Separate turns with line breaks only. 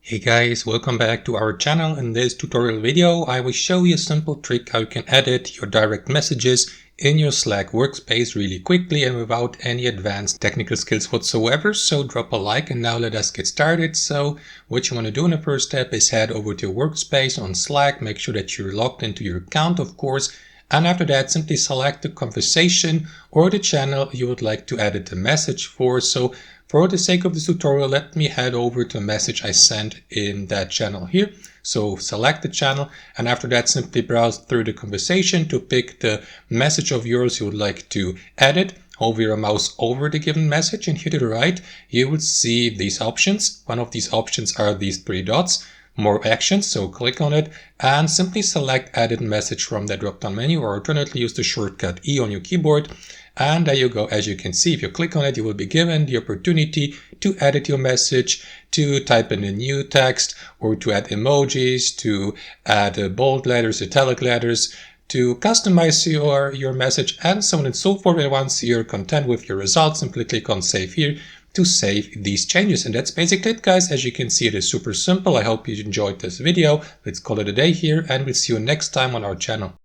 Hey guys, welcome back to our channel. In this tutorial video, I will show you a simple trick how you can edit your direct messages in your Slack workspace really quickly and without any advanced technical skills whatsoever. So drop a like and now let us get started. So what you want to do in the first step is head over to your workspace on Slack. Make sure that you're logged into your account, of course. And after that, simply select the conversation or the channel you would like to edit the message for. So for the sake of this tutorial, let me head over to a message I sent in that channel here. So select the channel and after that simply browse through the conversation to pick the message of yours you would like to edit. Hover your mouse over the given message and here to the right, you will see these options. One of these options are these three dots. More actions, so click on it and simply select edit message from the drop down menu or alternately use the shortcut E on your keyboard. And there you go. As you can see, if you click on it, you will be given the opportunity to edit your message, to type in a new text or to add emojis, to add bold letters, italic letters, to customize your message and so on and so forth. And once you're content with your results, simply click on save here to save these changes. And that's basically it, guys. As you can see, it is super simple. I hope you enjoyed this video. Let's call it a day here and we'll see you next time on our channel.